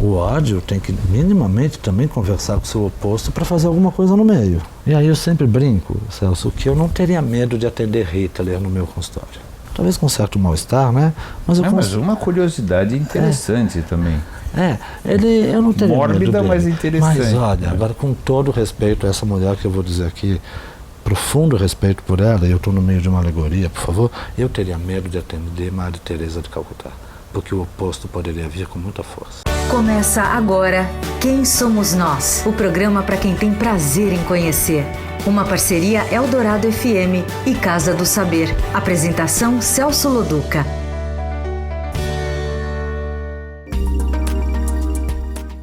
o ódio tem que minimamente também conversar com o seu oposto para fazer alguma coisa no meio. E aí eu sempre brinco, Celso, que eu não teria medo de atender Hitler no meu consultório. Talvez com certo mal-estar, né? Mas uma curiosidade interessante também. Eu não teria mórbida, medo dele. Mas interessante. Mas olha, agora com todo respeito a essa mulher que eu vou dizer aqui, profundo respeito por ela, e eu estou no meio de uma alegoria, por favor, eu teria medo de atender Madre Teresa de Calcutá, porque o oposto poderia vir com muita força. Começa agora Quem Somos Nós, o programa para quem tem prazer em conhecer. Uma parceria Eldorado FM e Casa do Saber. Apresentação Celso Loduca.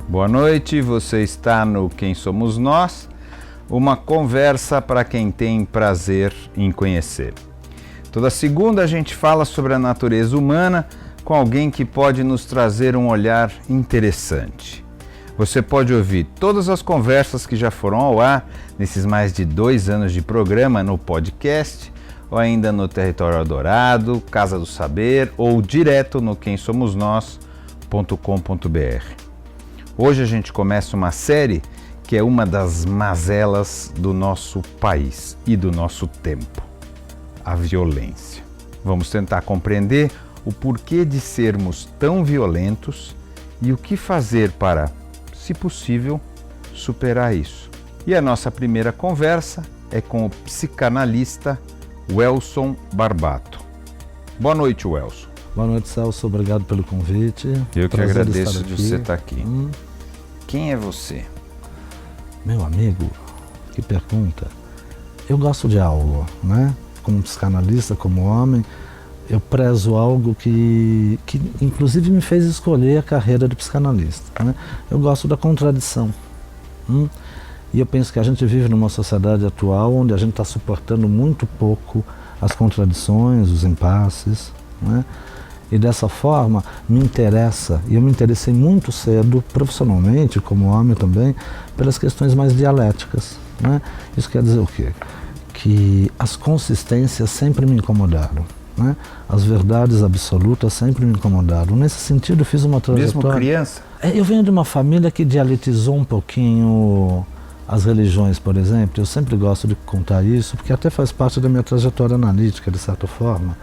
Boa noite, você está no Quem Somos Nós, uma conversa para quem tem prazer em conhecer. Toda segunda a gente fala sobre a natureza humana com alguém que pode nos trazer um olhar interessante. Você pode ouvir todas as conversas que já foram ao ar nesses mais de 2 anos de programa no podcast, ou ainda no Território Eldorado, Casa do Saber, ou direto no quemsomosnós.com.br. Hoje a gente começa uma série que é uma das mazelas do nosso país e do nosso tempo, a violência. Vamos tentar compreender o porquê de sermos tão violentos e o que fazer para, se possível, superar isso. E a nossa primeira conversa é com o psicanalista Welson Barbato. Boa noite, Welson. Boa noite, Celso. Obrigado pelo convite. Eu que agradeço de você estar aqui. Quem é você? Meu amigo, que pergunta. Eu gosto de algo, né? Como psicanalista, como homem, eu prezo algo que inclusive me fez escolher a carreira de psicanalista, né? Eu gosto da contradição. E eu penso que a gente vive numa sociedade atual onde a gente está suportando muito pouco as contradições, os impasses, né? E dessa forma me interessa, e eu me interessei muito cedo, profissionalmente, como homem também, pelas questões mais dialéticas, né? Isso quer dizer o quê? Que as consistências sempre me incomodaram, né? As verdades absolutas sempre me incomodaram. Nesse sentido, eu fiz uma trajetória... Mesmo criança? Eu venho de uma família que dialetizou um pouquinho as religiões, por exemplo. Eu sempre gosto de contar isso, porque até faz parte da minha trajetória analítica, de certa forma.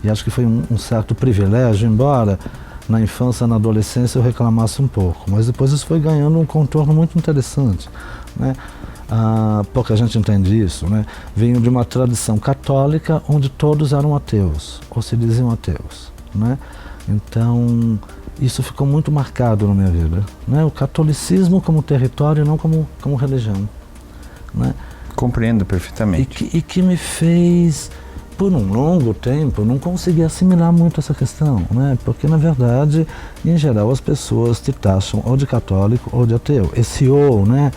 E acho que foi um certo privilégio, embora na infância, na adolescência eu reclamasse um pouco. Mas depois isso foi ganhando um contorno muito interessante, né? Pouca gente entende isso, né? Venho de uma tradição católica onde todos eram ateus, ou se diziam ateus, né? Então, isso ficou muito marcado na minha vida, né? O catolicismo como território e não como religião, né? Compreendo perfeitamente. E que me fez, por um longo tempo, não conseguir assimilar muito essa questão, né? Porque, na verdade, em geral, as pessoas te taxam ou de católico ou de ateu. Esse ou, né,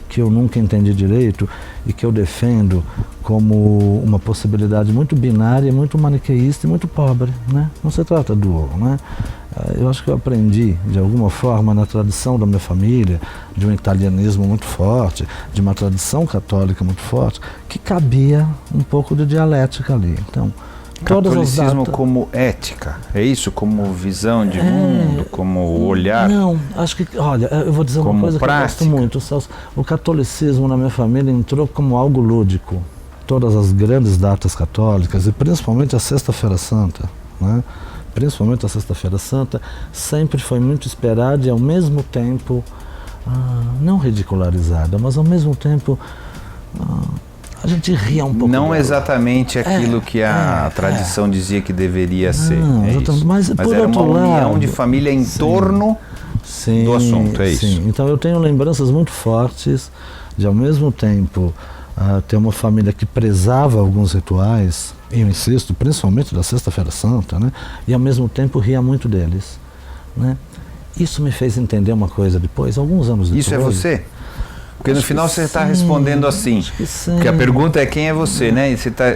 que eu nunca entendi direito e que eu defendo como uma possibilidade muito binária, muito maniqueísta e muito pobre, né? Não se trata do ou, né? Eu acho que eu aprendi, de alguma forma, na tradição da minha família, de um italianismo muito forte, de uma tradição católica muito forte, que cabia um pouco de dialética ali. Então, catolicismo como ética, é isso? Como visão de mundo, como olhar? Não, acho que, olha, eu vou dizer uma coisa prática. Que eu gosto muito, Celso. O catolicismo na minha família entrou como algo lúdico. Todas as grandes datas católicas, e principalmente a Sexta-feira Santa, né? Principalmente a Sexta-feira Santa, sempre foi muito esperada e ao mesmo tempo, não ridicularizada, mas ao mesmo tempo a gente ria um pouco. Não dela. Exatamente aquilo que a tradição dizia que deveria ser. Isso. Mas por era outro uma união lado, de família em torno do assunto, é isso? Então eu tenho lembranças muito fortes de, ao mesmo tempo, ter uma família que prezava alguns rituais, e eu insisto, principalmente da Sexta-feira Santa, né? E ao mesmo tempo ria muito deles, né? Isso me fez entender uma coisa depois, alguns anos depois. Isso é você? Porque no final você está respondendo assim, porque a pergunta é quem é você, né? E você tá,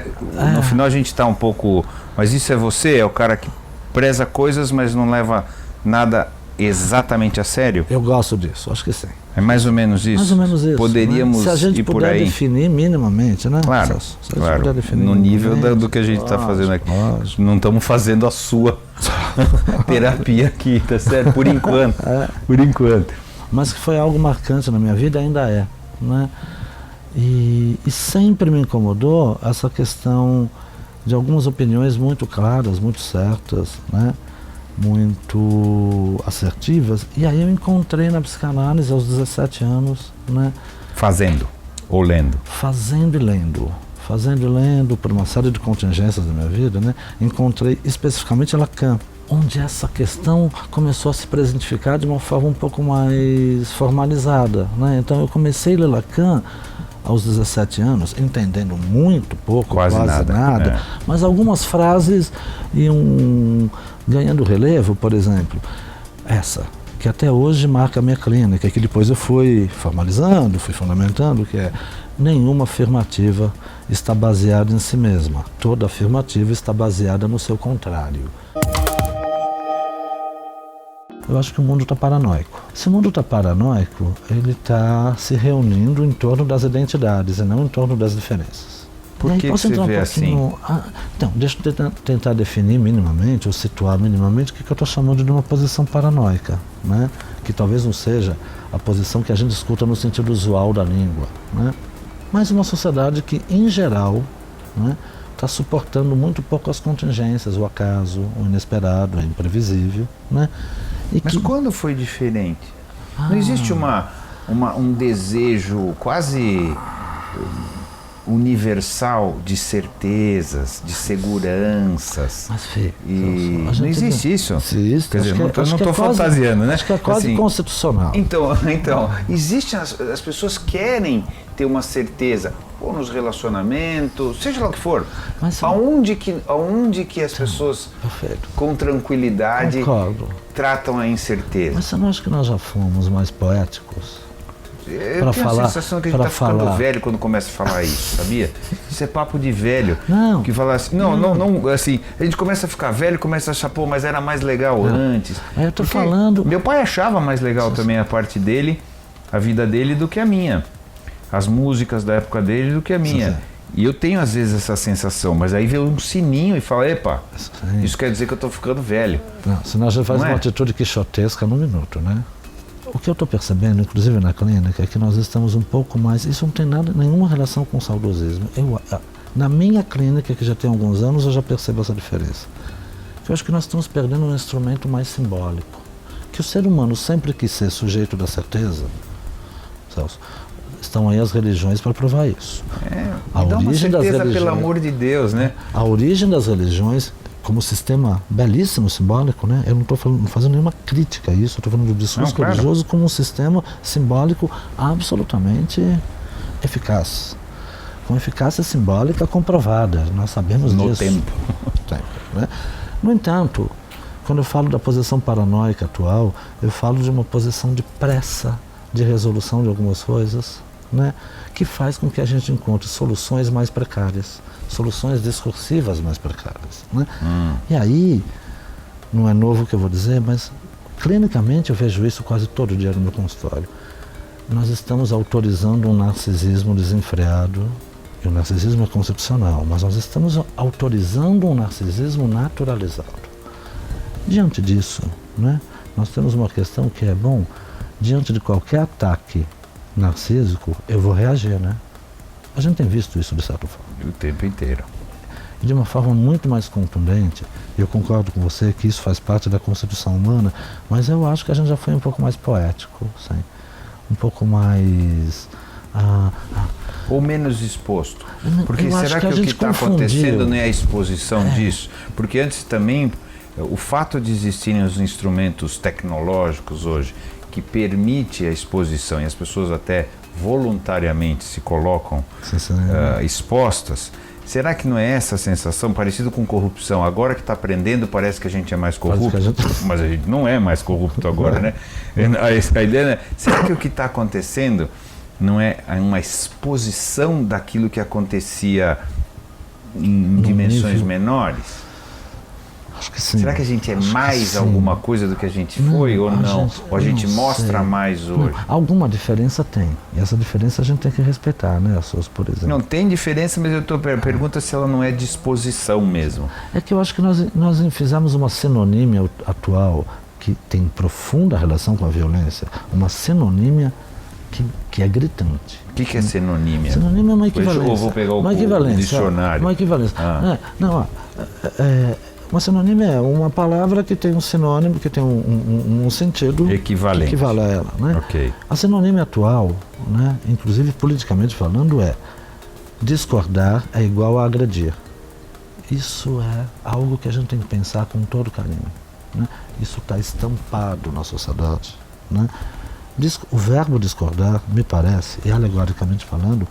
no final a gente está um pouco, mas isso é você? É o cara que preza coisas, mas não leva nada exatamente a sério? Eu gosto disso, acho que sim. É mais ou menos isso? Mais ou menos isso. Poderíamos, né? Se a gente ir por puder aí. Definir minimamente, né? Claro, Se claro. No nível do que a gente está fazendo aqui. Não estamos fazendo a sua terapia aqui, tá certo? Por enquanto. Por enquanto. Mas que foi algo marcante na minha vida, ainda é, né? E sempre me incomodou essa questão de algumas opiniões muito claras, muito certas, né? Muito assertivas. E aí eu encontrei na psicanálise aos 17 anos, né? Fazendo ou lendo? Fazendo e lendo. Fazendo e lendo, por uma série de contingências da minha vida, né? Encontrei especificamente Lacan, onde essa questão começou a se presentificar de uma forma um pouco mais formalizada, né? Então eu comecei a ler Lacan aos 17 anos, entendendo muito pouco, quase nada, mas algumas frases iam ganhando relevo. Por exemplo, essa, que até hoje marca a minha clínica, que depois eu fui formalizando, fui fundamentando, que é: nenhuma afirmativa está baseada em si mesma, toda afirmativa está baseada no seu contrário. Eu acho que o mundo está paranoico. Se o mundo está paranoico, ele está se reunindo em torno das identidades e não em torno das diferenças. Por que você vê assim? Então, deixa eu tentar definir minimamente, ou situar minimamente, o que eu estou chamando de uma posição paranoica, né? Que talvez não seja a posição que a gente escuta no sentido usual da língua, né? Mas uma sociedade que, em geral, né, está suportando muito pouco as contingências, o acaso, o inesperado, o imprevisível, né? Mas quando foi diferente? Não existe um desejo quase universal de certezas, de seguranças? Mas, Fê, não existe isso? Existe. Quer dizer, não estou fantasiando, né? Acho que é quase assim, constitucional. Então, existe, as pessoas querem ter uma certeza, ou nos relacionamentos, seja lá o que for. Mas, aonde que as pessoas, com tranquilidade, tratam a incerteza? Mas você não acha que nós já fomos mais poéticos? Eu tenho a sensação que a gente está ficando velho quando começa a falar isso, sabia? Isso é papo de velho. Não. Que fala assim, não, assim, a gente começa a ficar velho, começa a achar, pô, mas era mais legal antes. Eu tô falando... Meu pai achava mais legal também a parte dele, a vida dele, do que a minha. As músicas da época dele do que a minha. Sim. E eu tenho às vezes essa sensação, mas aí vem um sininho e fala: epa, isso quer dizer que eu estou ficando velho. Não, senão a gente faz uma atitude quixotesca num minuto, né? O que eu estou percebendo, inclusive na clínica, é que nós estamos um pouco mais... Isso não tem nenhuma relação com o saudosismo. Na minha clínica, que já tem alguns anos, eu já percebo essa diferença. Eu acho que nós estamos perdendo um instrumento mais simbólico. Que o ser humano sempre quis ser sujeito da certeza, Celso. Estão aí as religiões para provar isso. A origem das religiões, pelo amor de Deus, né? A origem das religiões, como sistema belíssimo, simbólico, né? Eu não estou fazendo nenhuma crítica a isso, eu estou falando do discurso religioso como um sistema simbólico absolutamente eficaz. Com eficácia simbólica comprovada, nós sabemos disso. No tempo. Né? No entanto, quando eu falo da posição paranoica atual, eu falo de uma posição de pressa de resolução de algumas coisas, né, que faz com que a gente encontre soluções mais precárias, soluções discursivas mais precárias, né? E aí, não é novo o que eu vou dizer, mas clinicamente eu vejo isso quase todo dia no meu consultório. Nós estamos autorizando um narcisismo desenfreado, e o narcisismo é concepcional, mas nós estamos autorizando um narcisismo naturalizado. Diante disso, né, nós temos uma questão que é, diante de qualquer ataque narcísico, eu vou reagir, né? A gente tem visto isso de certa forma. O tempo inteiro. E de uma forma muito mais contundente. Eu concordo com você que isso faz parte da constituição humana, mas eu acho que a gente já foi um pouco mais poético, sim. Um pouco mais... Ou menos exposto. Porque será que o que está acontecendo não é a exposição disso? Porque antes também, o fato de existirem os instrumentos tecnológicos hoje, que permite a exposição, e as pessoas até voluntariamente se colocam expostas, será que não é essa sensação, parecido com corrupção? Agora que está aprendendo, parece que a gente é mais corrupto, mas a gente não é mais corrupto agora, né? A ideia é, será que o que está acontecendo não é uma exposição daquilo que acontecia em dimensões menores? Acho que sim. Será que a gente é Acho que mais sim. alguma coisa do que a gente foi ou não? Ou a gente não mostra sei. mais Não, hoje? alguma diferença tem. E essa diferença a gente tem que respeitar, né, Celso, por exemplo. Não tem diferença, mas eu tô pergunta se ela não é disposição mesmo. É que eu acho que nós fizemos uma sinonímia atual que tem profunda relação com a violência, uma sinonímia que é gritante. O que é sinonímia? Sinonímia é uma Depois equivalência. eu vou pegar o uma equivalência, dicionário. Uma equivalência. Ah. Uma sinonímia é uma palavra que tem um sinônimo, que tem um sentido Equivalente. que equivale a ela. Né? Ok. A sinonímia atual, né, inclusive politicamente falando, é discordar é igual a agredir. Isso é algo que a gente tem que pensar com todo carinho. Né? Isso está estampado na sociedade. Né? O verbo discordar, me parece, e alegoricamente falando,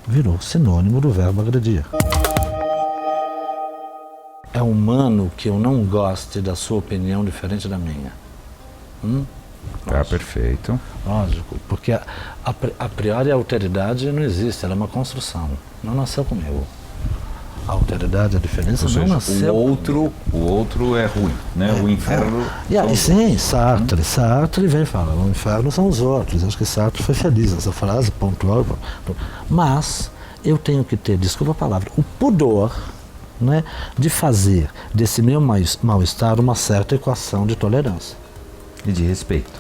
virou sinônimo do verbo agredir. É humano que eu não goste da sua opinião diferente da minha. Tá, perfeito. Lógico, porque a priori a alteridade não existe, ela é uma construção. Não nasceu comigo. A alteridade, a diferença Ou não seja, nasceu. o outro é ruim, né? O inferno. E sim, Sartre vem falar, o inferno são os outros. Acho que Sartre foi feliz nessa frase, pontual. Mas eu tenho que ter, desculpa a palavra, o pudor, né, de fazer desse meu mal-estar uma certa equação de tolerância. E de respeito.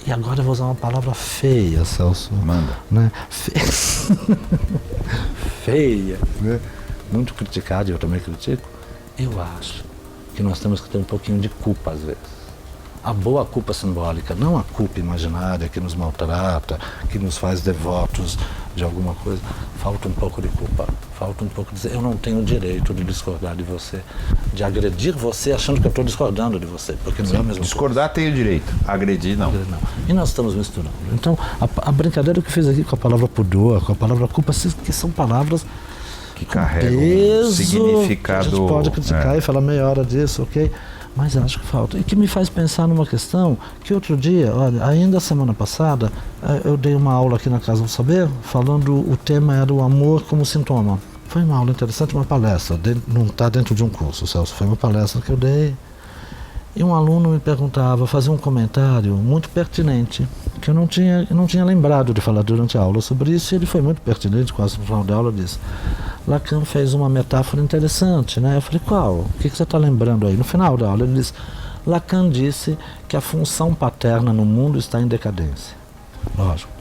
E agora eu vou usar uma palavra feia, Celso. Manda. Né? Feia, né? Muito criticada, e eu também critico. Eu acho que nós temos que ter um pouquinho de culpa às vezes. A boa culpa simbólica, não a culpa imaginária que nos maltrata, que nos faz devotos de alguma coisa. Falta um pouco de culpa, falta um pouco de dizer, eu não tenho o direito de discordar de você, de agredir você achando que eu estou discordando de você, porque não é a mesma Discordar tem o direito, agredir não. coisa. Não. E nós estamos misturando. Então, a brincadeira que eu fiz aqui com a palavra pudor, com a palavra culpa, que são palavras Que carregam um peso, significado. que a gente pode criticar e falar meia hora disso, ok? Mas acho que falta. E que me faz pensar numa questão que outro dia, olha, ainda semana passada, eu dei uma aula aqui na Casa do Saber, falando, o tema era o amor como sintoma. Foi uma aula interessante, uma palestra, não está dentro de um curso, Celso, foi uma palestra que eu dei. E um aluno me perguntava, fazia um comentário muito pertinente, que eu não tinha lembrado de falar durante a aula sobre isso, e ele foi muito pertinente, quase no final da aula, disse: Lacan fez uma metáfora interessante, né? Eu falei, qual? O que você está lembrando aí? No final da aula ele disse, Lacan disse que a função paterna no mundo está em decadência. Lógico.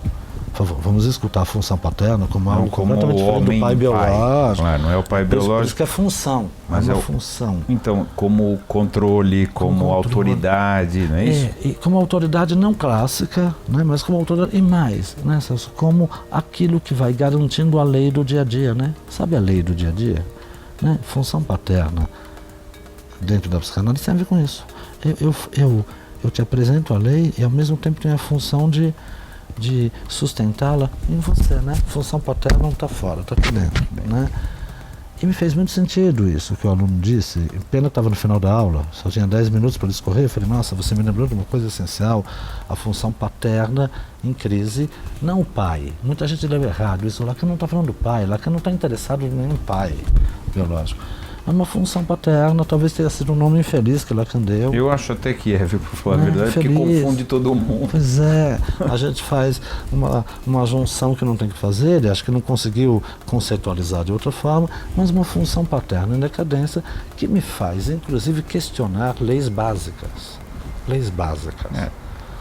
Por favor, vamos escutar a função paterna como algo completamente diferente do pai biológico. Claro, não é o pai Por biológico. isso que é função, Mas é uma é o- função. Então, como controle, como controle. autoridade, não é isso? E como autoridade não clássica, né, mas como autoridade, e mais, né, Celso, como aquilo que vai garantindo a lei do dia a dia, né? Sabe a lei do dia a dia? Né? Função paterna dentro da psicanálise tem a ver com isso. Eu te apresento a lei e ao mesmo tempo tenho a função de sustentá-la em você, né? Função paterna não está fora, está aqui dentro, né? E me fez muito sentido isso que o aluno disse. Pena estava no final da aula, só tinha 10 minutos para discorrer. Eu falei, nossa, você me lembrou de uma coisa essencial, a função paterna em crise, não o pai. Muita gente leva errado isso. Lacan não está falando do pai, Lacan não está interessado em nenhum pai biológico. É uma função paterna, talvez tenha sido um nome infeliz que Lacan deu. Eu acho até que viu, por falar a Não, verdade, porque feliz. confunde todo mundo. Pois é, a gente faz uma junção que não tem que fazer, ele acho que não conseguiu conceitualizar de outra forma, mas uma função paterna em decadência que me faz, inclusive, questionar leis básicas. Leis básicas. É.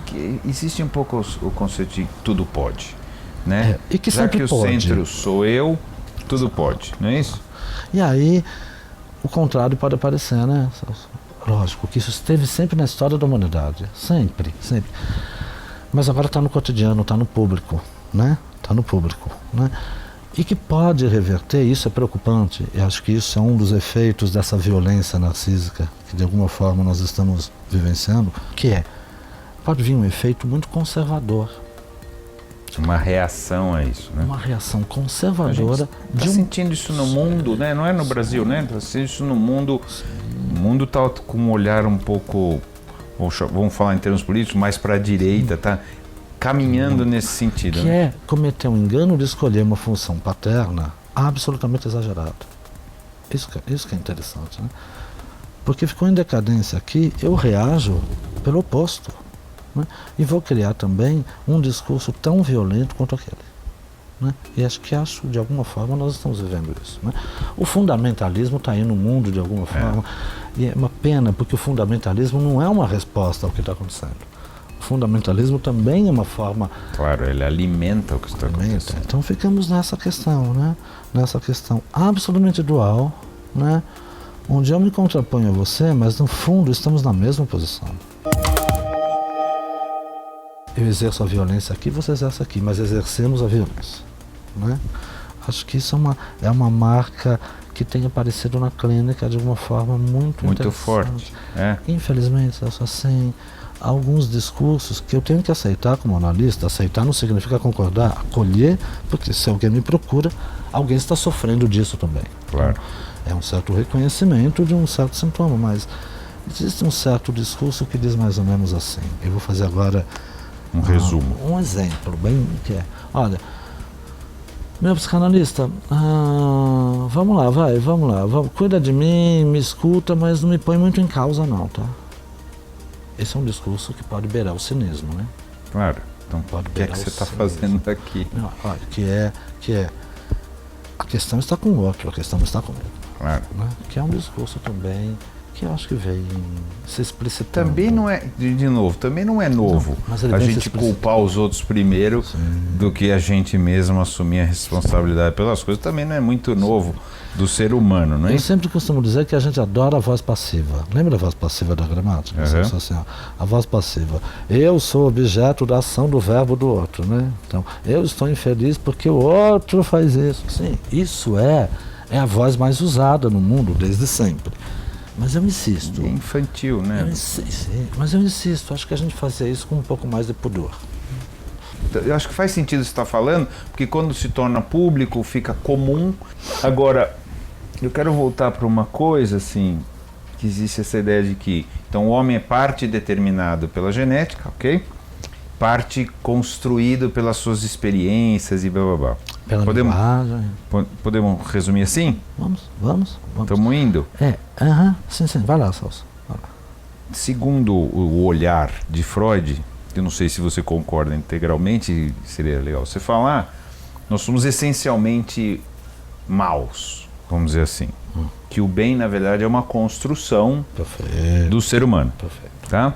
Que existe um pouco o conceito de tudo pode, né? E que Já sempre que o pode. centro sou eu, tudo pode, não é isso? E aí, o contrário pode aparecer, né? Lógico que isso esteve sempre na história da humanidade. Sempre, sempre. Mas agora está no cotidiano, está no público, né? Está no público, né? E que pode reverter, isso é preocupante. Eu acho que isso é um dos efeitos dessa violência narcísica que de alguma forma nós estamos vivenciando, que pode vir um efeito muito conservador. Uma reação a isso, né? Uma reação conservadora Está de um... sentindo isso no mundo, né? Não é no Brasil, né? Está sentindo isso no mundo. O mundo está com um olhar um pouco, vamos falar em termos políticos, mais para a direita, está caminhando nesse sentido. Que é cometer um engano de escolher uma função paterna absolutamente exagerada. Isso que é interessante, né? Porque ficou em decadência aqui, eu reajo pelo oposto, né? E vou criar também um discurso tão violento quanto aquele, né? E acho de alguma forma nós estamos vivendo isso, né? O fundamentalismo está aí no mundo de alguma forma, e é uma pena porque o fundamentalismo não é uma resposta ao que está acontecendo. O fundamentalismo também é uma forma... Claro, ele alimenta o que está acontecendo. Então ficamos nessa questão, né? Nessa questão absolutamente dual, né? Onde eu me contraponho a você, mas no fundo estamos na mesma posição. Eu exerço a violência aqui, você exerce aqui, mas exercemos a violência, né? Acho que isso é uma marca que tem aparecido na clínica de uma forma muito forte. Infelizmente, Celso, assim, alguns discursos que eu tenho que aceitar como analista. Aceitar não significa concordar, acolher, porque se alguém me procura, alguém está sofrendo disso também. Claro. É um certo reconhecimento de um certo sintoma, mas existe um certo discurso que diz mais ou menos assim. Eu vou fazer agora um resumo. Um exemplo, bem que é. Olha, meu psicanalista, vamos lá, cuida de mim, me escuta, mas não me põe muito em causa não, tá? Esse é um discurso que pode beirar o cinismo, né? Claro. Então, o que é que você está fazendo aqui? Não, olha, que é a questão está com o outro, a questão não está comigo. Claro. Né? Que é um discurso também que eu acho que veio se explicitando. Também não é, de novo, também não é novo a gente culpar os outros primeiro do que a gente mesmo assumir a responsabilidade pelas coisas. Também não é muito novo do ser humano, não é? Eu sempre costumo dizer que a gente adora a voz passiva. Lembra a voz passiva da gramática? Uhum. Assim, a voz passiva. Eu sou objeto da ação do verbo do outro, né? Então, eu estou infeliz porque o outro faz isso. Sim, isso é a voz mais usada no mundo desde sempre. Mas eu insisto. É infantil, né? Mas eu insisto, acho que a gente fazia isso com um pouco mais de pudor. Eu acho que faz sentido você estar falando, porque quando se torna público, fica comum. Agora, eu quero voltar para uma coisa, assim, que existe essa ideia de que, então, o homem é parte determinado pela genética, ok? Parte construído pelas suas experiências e blá blá blá. Pela linguagem. Podemos resumir assim? Vamos. Estamos indo? Sim, vai lá, Celso. Segundo o olhar de Freud, eu não sei se você concorda integralmente, seria legal você falar, nós somos essencialmente maus, vamos dizer assim. Que o bem, na verdade, é uma construção do ser humano. Perfeito. Tá?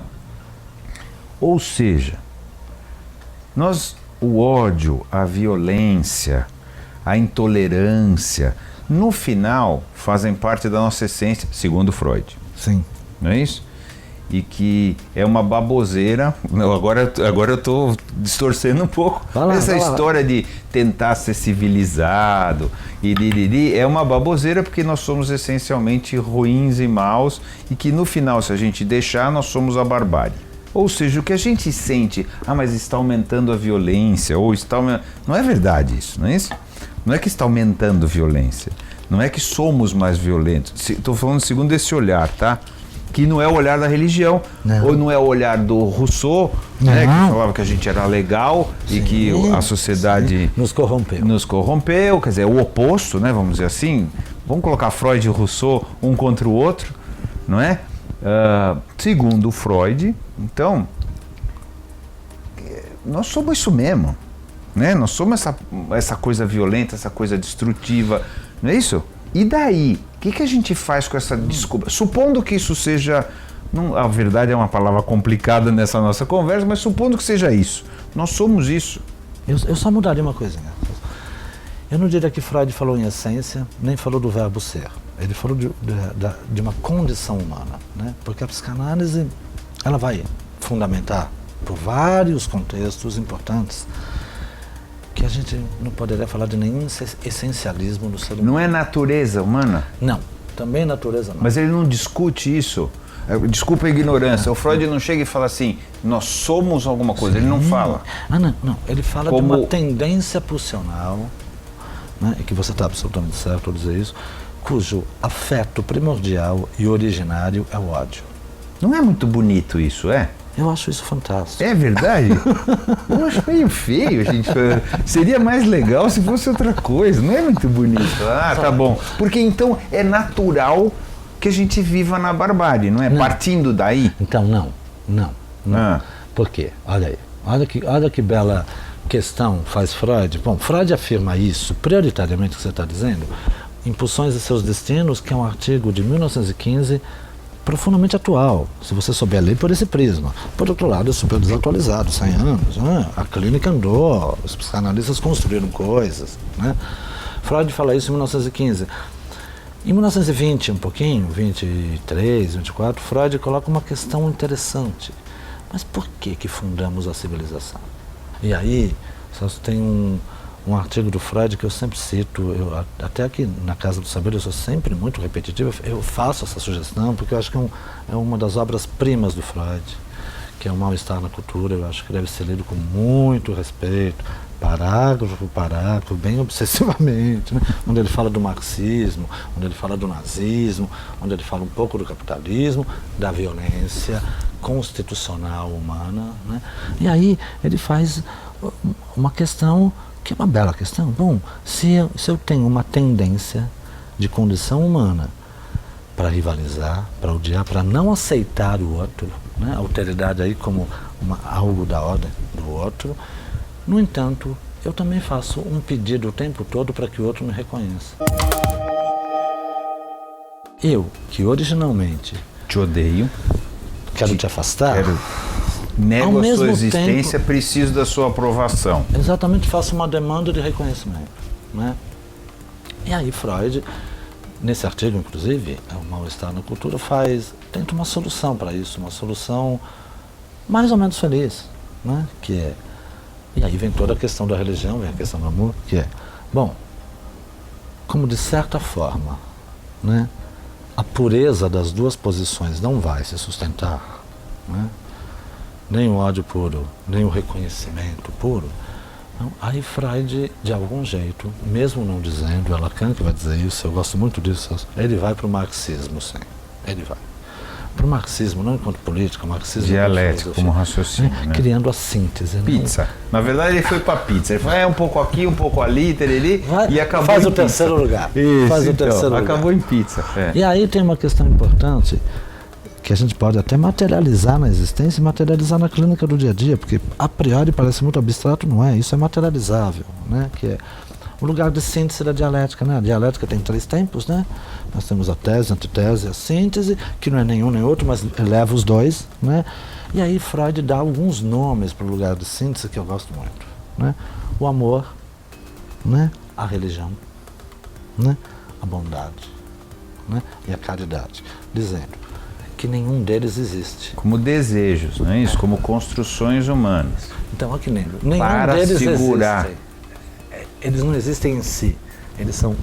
Ou seja, o ódio, a violência, a intolerância, no final, fazem parte da nossa essência, segundo Freud. Sim. Não é isso? E que é uma baboseira. Não, agora eu estou distorcendo um pouco. Essa história de tentar ser civilizado é uma baboseira, porque nós somos essencialmente ruins e maus, e que no final, se a gente deixar, nós somos a barbárie. Ou seja, o que a gente sente, mas está aumentando a violência, ou está aumentando... Não é verdade isso, não é isso? Não é que está aumentando a violência, não é que somos mais violentos. Estou falando segundo esse olhar, tá? Que não é o olhar da religião, ou não é o olhar do Rousseau, né, que falava que a gente era legal e que a sociedade nos corrompeu, quer dizer, o oposto, né, vamos dizer assim. Vamos colocar Freud e Rousseau um contra o outro, não é? Segundo Freud, então, nós somos isso mesmo, né? Nós somos essa coisa violenta, essa coisa destrutiva, não é isso? E daí, o que a gente faz com essa desculpa? Supondo que isso seja, a verdade é uma palavra complicada nessa nossa conversa, mas supondo que seja isso, nós somos isso. Eu só mudaria uma coisinha. Eu não diria que Freud falou em essência, nem falou do verbo ser. Ele falou de uma condição humana, né? Porque a psicanálise, ela vai fundamentar por vários contextos importantes que a gente não poderia falar de nenhum essencialismo do ser humano. Não é natureza humana? Não, também natureza não. Mas ele não discute isso. Desculpa a ignorância, o Freud não chega e fala assim, nós somos alguma coisa, ele não fala. Não, ele fala de uma tendência pulsional, né, e que você está absolutamente certo ao dizer isso, cujo afeto primordial e originário é o ódio. Não é muito bonito isso, é? Eu acho isso fantástico. É verdade? Eu acho meio feio, gente. Seria mais legal se fosse outra coisa. Não é muito bonito. Tá bom. Porque então é natural que a gente viva na barbárie, não é? Não. Partindo daí. Então, não. Ah. Por quê? Olha aí, olha que bela questão faz Freud. Bom, Freud afirma isso, prioritariamente, o que você está dizendo, Impulsões e Seus Destinos, que é um artigo de 1915, profundamente atual, se você souber ler por esse prisma. Por outro lado, é super desatualizado, 100 anos, né? A clínica andou, os psicanalistas construíram coisas, né? Freud fala isso em 1915. Em 1920, um pouquinho, 23, 24, Freud coloca uma questão interessante. Mas por que fundamos a civilização? E aí, tem um artigo do Freud que eu sempre cito, até aqui na Casa do Saber eu sou sempre muito repetitivo, eu faço essa sugestão porque eu acho que é uma das obras-primas do Freud, que é o Mal-Estar na Cultura. Eu acho que deve ser lido com muito respeito, parágrafo por parágrafo, bem obsessivamente, né? Onde ele fala do marxismo, onde ele fala do nazismo, onde ele fala um pouco do capitalismo, da violência constitucional humana, né? E aí ele faz uma questão que é uma bela questão. Bom, se eu tenho uma tendência de condição humana para rivalizar, para odiar, para não aceitar o outro, né? A alteridade aí como algo da ordem do outro, no entanto, eu também faço um pedido o tempo todo para que o outro me reconheça. Eu, que originalmente Te odeio. quero te afastar, Nego Ao a sua mesmo existência, preciso da sua aprovação. exatamente faço uma demanda de reconhecimento, né? E aí Freud, nesse artigo inclusive, o Mal-Estar na Cultura, tenta uma solução para isso, uma solução mais ou menos feliz, né? E aí vem toda a questão da religião, vem a questão do amor, que é, bom, como de certa forma, né, a pureza das duas posições não vai se sustentar, né? Nem o ódio puro, nem o reconhecimento puro. Então, aí Freud, de algum jeito, mesmo não dizendo, é Lacan que vai dizer isso, eu gosto muito disso, ele vai para o marxismo, sim, ele vai. Para o marxismo, não enquanto política, o marxismo... Dialético, como raciocínio, né? Criando a síntese. Pizza. Né? Na verdade, ele foi para pizza. Ele falou, um pouco aqui, um pouco ali, tereli, e acabou faz em o terceiro pizza. lugar. Isso, faz o então, terceiro acabou lugar. em pizza. É. E aí tem uma questão importante, que a gente pode até materializar na existência e materializar na clínica do dia a dia, porque a priori parece muito abstrato, não é? Isso é materializável, né? Que é o lugar de síntese da dialética, né? A dialética tem 3 tempos, né? Nós temos a tese, a antitese, a síntese, que não é nenhum nem outro, mas eleva os dois, né? E aí Freud dá alguns nomes para o lugar de síntese que eu gosto muito, né? O amor, né? A religião, né? A bondade, né? E a caridade, dizendo que nenhum deles existe. Como desejos, não é isso? Como construções humanas. Então, aqui nenhum Para deles segurar. existem. Eles não existem em si, eles são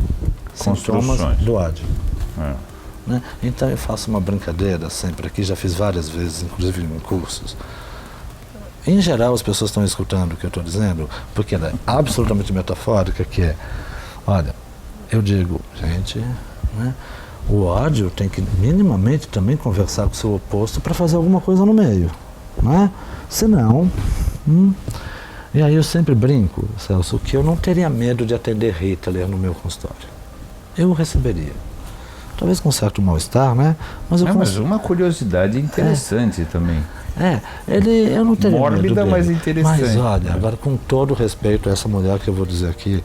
sintomas Construções. do ódio. É. Né? Então eu faço uma brincadeira sempre aqui, já fiz várias vezes, inclusive em cursos. Em geral as pessoas estão escutando o que eu estou dizendo, porque ela é absolutamente metafórica, que é, olha, eu digo, gente, né, o ódio tem que minimamente também conversar com o seu oposto para fazer alguma coisa no meio, né? Senão... E aí eu sempre brinco, Celso, que eu não teria medo de atender Hitler no meu consultório. Eu o receberia. Talvez com certo mal-estar, né? Mas uma curiosidade interessante também. Eu não teria Mórbida, medo dele. mas interessante. Mas olha, agora com todo respeito a essa mulher que eu vou dizer aqui,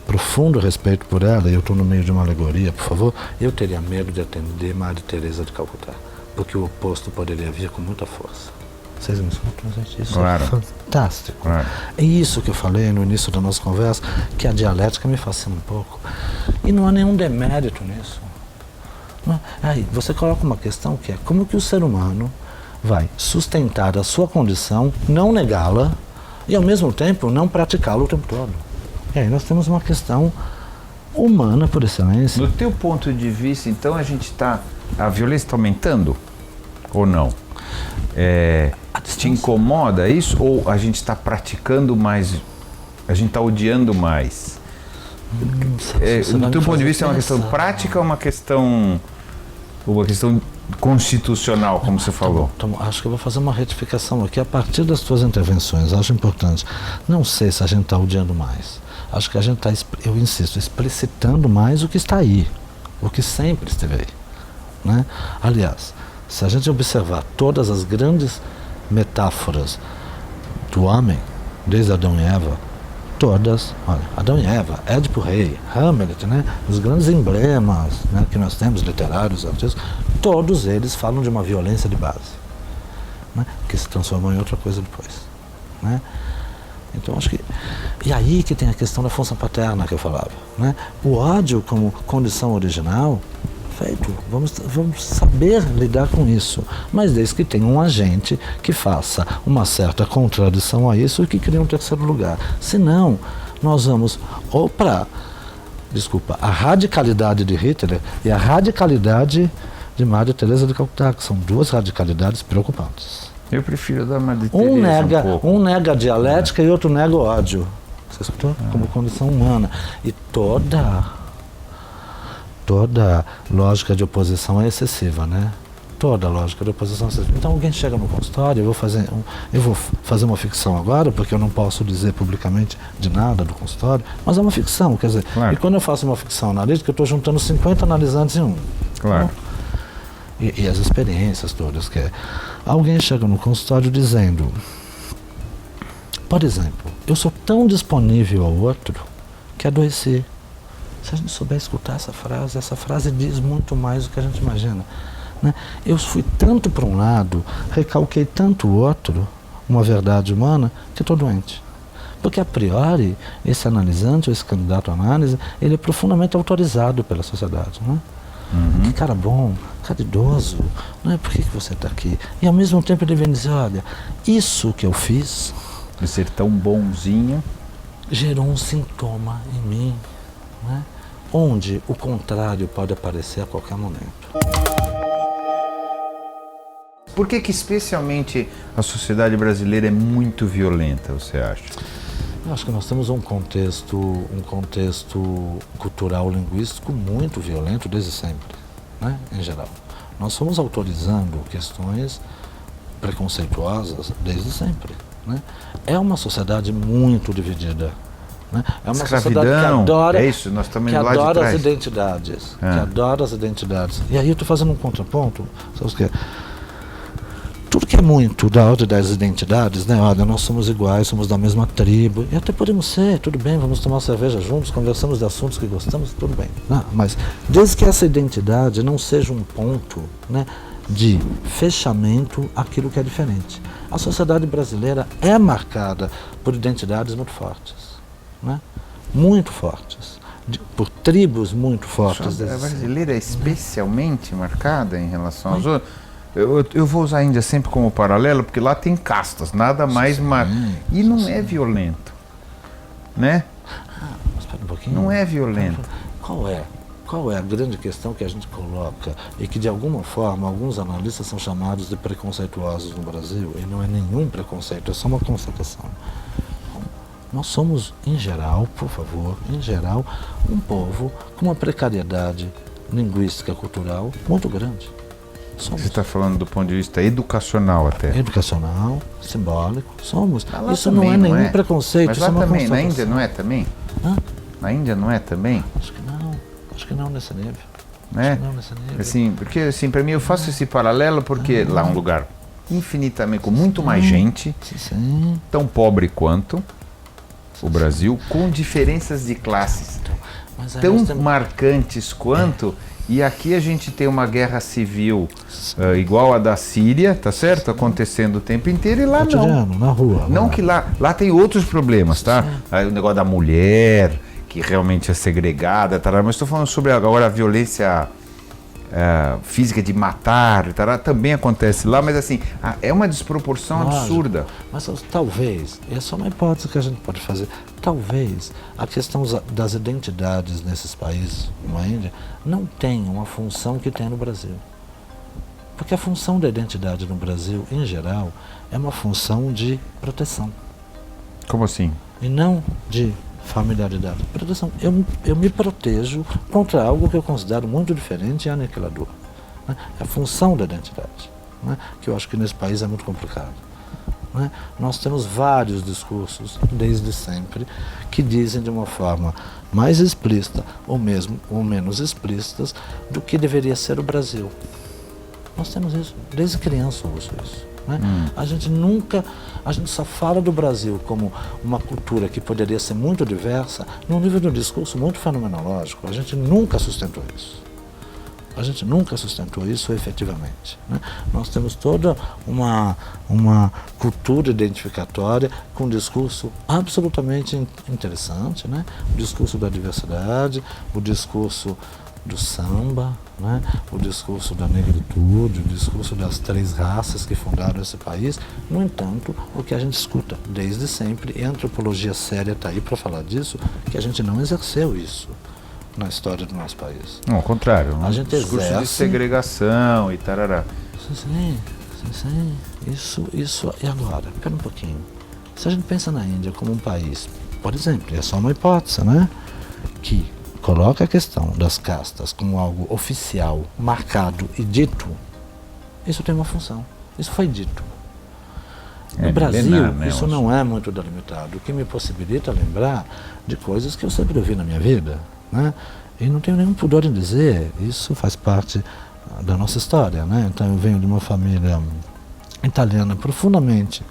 profundo respeito por ela, e eu estou no meio de uma alegoria, por favor, eu teria medo de atender Maria Teresa de Calcutá, porque o oposto poderia vir com muita força. Vocês me escutam, gente? Isso Claro. é fantástico. Claro. É isso que eu falei no início da nossa conversa, que a dialética me fascina um pouco. E não há nenhum demérito nisso. Não. Aí você coloca uma questão que é como que o ser humano vai sustentar a sua condição, não negá-la e ao mesmo tempo não praticá-la o tempo todo. E aí nós temos uma questão humana por excelência. No teu ponto de vista, então, a violência está aumentando ou não? Te incomoda isso? Ou a gente está praticando mais, a gente está odiando mais? No teu ponto de vista é uma questão prática ou uma questão constitucional, como você falou? Acho que eu vou fazer uma retificação aqui a partir das tuas intervenções, acho importante. Não sei se a gente está odiando mais. Acho que a gente está, eu insisto, explicitando mais o que está aí, o que sempre esteve aí. né? Aliás, se a gente observar todas as grandes metáforas do homem, desde Adão e Eva, todas, olha, Adão e Eva, Édipo Rei, Hamlet, né? Os grandes emblemas, né, que nós temos, literários, artísticos, todos eles falam de uma violência de base, né, que se transformou em outra coisa depois, né? Então acho que... E aí que tem a questão da função paterna que eu falava, né? O ódio como condição original, feito, vamos saber lidar com isso, mas desde que tenha um agente que faça uma certa contradição a isso e que crie um terceiro lugar. Senão, nós vamos ou para, a radicalidade de Hitler e a radicalidade de Maria Teresa de Calcutá, que são duas radicalidades preocupantes. Eu prefiro da Madre Teresa um nega a dialética e outro nega o ódio. Você escutou? Como condição humana. E toda lógica de oposição é excessiva, né? Toda lógica de oposição é excessiva. Então alguém chega no consultório, eu vou fazer uma ficção agora, porque eu não posso dizer publicamente de nada do consultório, mas é uma ficção, quer dizer, claro. E quando eu faço uma ficção analítica, eu estou juntando 50 analisantes em um. Claro. Então, e as experiências todas, que é... Alguém chega no consultório dizendo, por exemplo, eu sou tão disponível ao outro que adoeci. Se a gente souber escutar essa frase diz muito mais do que a gente imagina, né? Eu fui tanto para um lado, recalquei tanto o outro, uma verdade humana, que estou doente. Porque a priori, esse analisante, ou esse candidato à análise, ele é profundamente autorizado pela sociedade, né? Que cara bom, cara idoso, né? Por que você está aqui? E ao mesmo tempo ele vem dizer, olha, isso que eu fiz... De ser tão bonzinho... Gerou um sintoma em mim, né? Onde o contrário pode aparecer a qualquer momento. Por que especialmente a sociedade brasileira é muito violenta, você acha? Eu acho que nós temos um contexto cultural, linguístico muito violento desde sempre, né? Em geral. Nós fomos autorizando questões preconceituosas desde sempre, né? É uma sociedade muito dividida. Né? É uma sociedade que adora, nós também que do lado adora de trás. As identidades. Que adora as identidades. E aí eu estou fazendo um contraponto. Sabe o que é? Tudo que é muito da ordem das identidades, né? Olha, nós somos iguais, somos da mesma tribo. E até podemos ser, tudo bem, vamos tomar cerveja juntos, conversamos de assuntos que gostamos, tudo bem. Não, mas desde que essa identidade não seja um ponto, né, de fechamento àquilo que é diferente. A sociedade brasileira é marcada por identidades muito fortes. Né? Muito fortes, por tribos muito fortes. A brasileira é especialmente marcada em relação aos outros. Eu vou usar a Índia sempre como paralelo, porque lá tem castas, nada mais e não é violento, né? Espera um pouquinho. Não é violento. Qual é a grande questão que a gente coloca e que de alguma forma alguns analistas são chamados de preconceituosos no Brasil? E não é nenhum preconceito, é só uma constatação. Nós somos, em geral, por favor, um povo com uma precariedade linguística, cultural muito grande. Somos. Você está falando do ponto de vista educacional até. Educacional, simbólico, somos. Isso não é nenhum preconceito. Mas lá também, na Índia não é também? Na Índia não é também? Acho que não nesse nível. Né? Assim, porque assim, para mim eu faço esse paralelo porque lá é um lugar infinitamente, com muito mais gente, tão pobre quanto o Brasil, com diferenças de classes tão marcantes quanto, e aqui a gente tem uma guerra civil igual a da Síria, tá certo? Acontecendo o tempo inteiro, e lá não. Na rua. Não que lá tem outros problemas, tá? Aí o negócio da mulher, que realmente é segregada, tá? Mas estou falando sobre agora a violência física de matar, tá? Também acontece lá, mas assim, é uma desproporção absurda. Mas talvez, essa é uma hipótese que a gente pode fazer, talvez a questão das identidades nesses países, como a Índia, não tenha uma função que tem no Brasil. Porque a função da identidade no Brasil, em geral, é uma função de proteção. Como assim? E não de familiaridade. Proteção. Eu me protejo contra algo que eu considero muito diferente e aniquilador. Né? É a função da identidade. Né? Que eu acho que nesse país é muito complicado. né? Nós temos vários discursos, desde sempre, que dizem de uma forma mais explícita ou mesmo ou menos explícitas do que deveria ser o Brasil. Nós temos isso, desde criança eu ouço isso. Né? A gente só fala do Brasil como uma cultura que poderia ser muito diversa num nível de um discurso muito fenomenológico. A gente nunca sustentou isso. A gente nunca sustentou isso efetivamente. Né? Nós temos toda uma cultura identificatória com um discurso absolutamente interessante, né? O discurso da diversidade, o discurso do samba, né? O discurso da negritude, o discurso das 3 raças que fundaram esse país. No entanto, o que a gente escuta desde sempre, e a antropologia séria está aí para falar disso, que a gente não exerceu isso na história do nosso país. Não, ao contrário, a gente discurso de segregação e tarará. Sim. Isso, e agora? Espera um pouquinho. Se a gente pensa na Índia como um país, por exemplo, é só uma hipótese, né? Que coloca a questão das castas como algo oficial, marcado e dito, isso tem uma função. Isso foi dito. No Brasil, né, isso não é muito delimitado, o que me possibilita lembrar de coisas que eu sempre ouvi na minha vida, né? E não tenho nenhum pudor em dizer, isso faz parte da nossa história, né? Então eu venho de uma família italiana profundamente,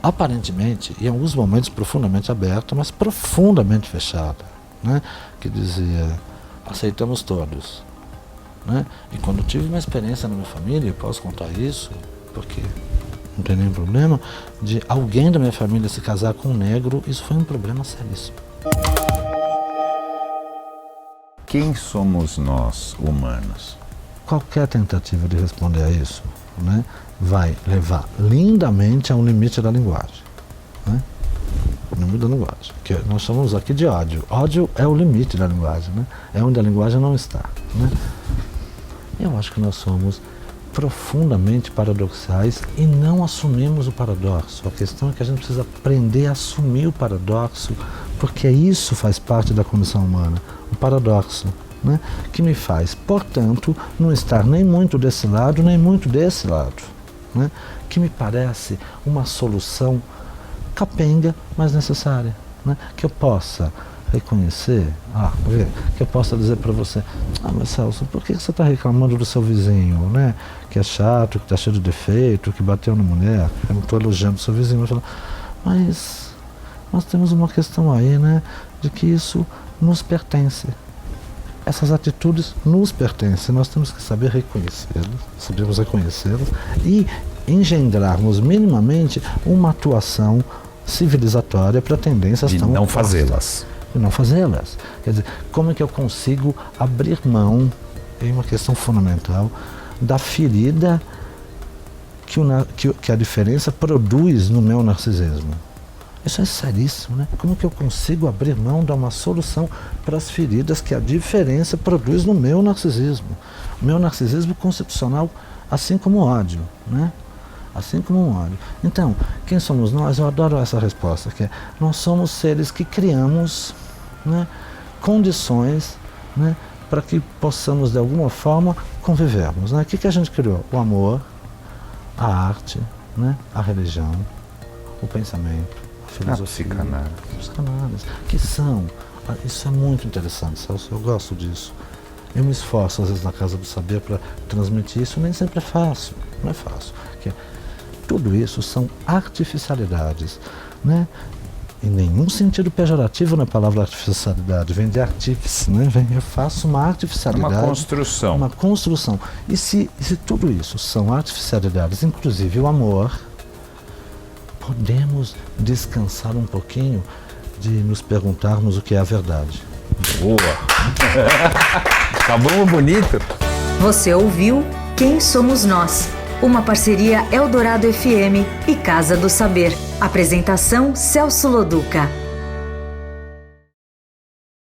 aparentemente, em alguns momentos profundamente aberta, mas profundamente fechada, né? Que dizia, aceitamos todos, né? E quando eu tive uma experiência na minha família, eu posso contar isso, porque não tem nenhum problema, de alguém da minha família se casar com um negro, isso foi um problema seríssimo. Quem somos nós, humanos? Qualquer tentativa de responder a isso, né, vai levar lindamente a um limite da linguagem. Né? O limite da linguagem. Que nós chamamos aqui de ódio. Ódio é o limite da linguagem, né? É onde a linguagem não está. Né? Eu acho que nós somos profundamente paradoxais e não assumimos o paradoxo. A questão é que a gente precisa aprender a assumir o paradoxo, porque isso faz parte da condição humana, o paradoxo, né? Que me faz, portanto, não estar nem muito desse lado, nem muito desse lado, né? Que me parece uma solução capenga, mas necessária, né? Que eu possa reconhecer, que eu possa dizer para você, mas Celso, por que você está reclamando do seu vizinho, né? Que é chato, que está cheio de defeito, que bateu na mulher? Eu não estou elogiando o seu vizinho, eu falo, mas nós temos uma questão aí, né? De que isso nos pertence. Essas atitudes nos pertencem, nós temos que saber reconhecê-las e engendrarmos minimamente uma atuação civilizatória para tendências de tão não opostas. fazê-las. E não fazê-las. Quer dizer, como é que eu consigo abrir mão, é uma questão fundamental, da ferida que a diferença produz no meu narcisismo? Isso é seríssimo, né? Como que eu consigo abrir mão de uma solução para as feridas que a diferença produz no meu narcisismo? O meu narcisismo concepcional, assim como o ódio, né? Assim como um ódio. Então, quem somos nós? Eu adoro essa resposta, que é, nós somos seres que criamos, né, condições, né, para que possamos, de alguma forma, convivermos. Né? O que a gente criou? O amor, a arte, né, a religião, o pensamento, a filosofia, a psicanálise, que são, isso é muito interessante, Celso, eu gosto disso. Eu me esforço, às vezes, na Casa do Saber para transmitir isso, nem sempre é fácil, não é fácil. Tudo isso são artificialidades, né? Em nenhum sentido pejorativo na palavra artificialidade, vem de artífice, né? Eu faço uma artificialidade. Uma construção. Uma construção. E se tudo isso são artificialidades, inclusive o amor, podemos descansar um pouquinho de nos perguntarmos o que é a verdade. Boa! Acabou bonito! Você ouviu Quem Somos Nós? Uma parceria Eldorado FM e Casa do Saber. Apresentação Celso Loduca.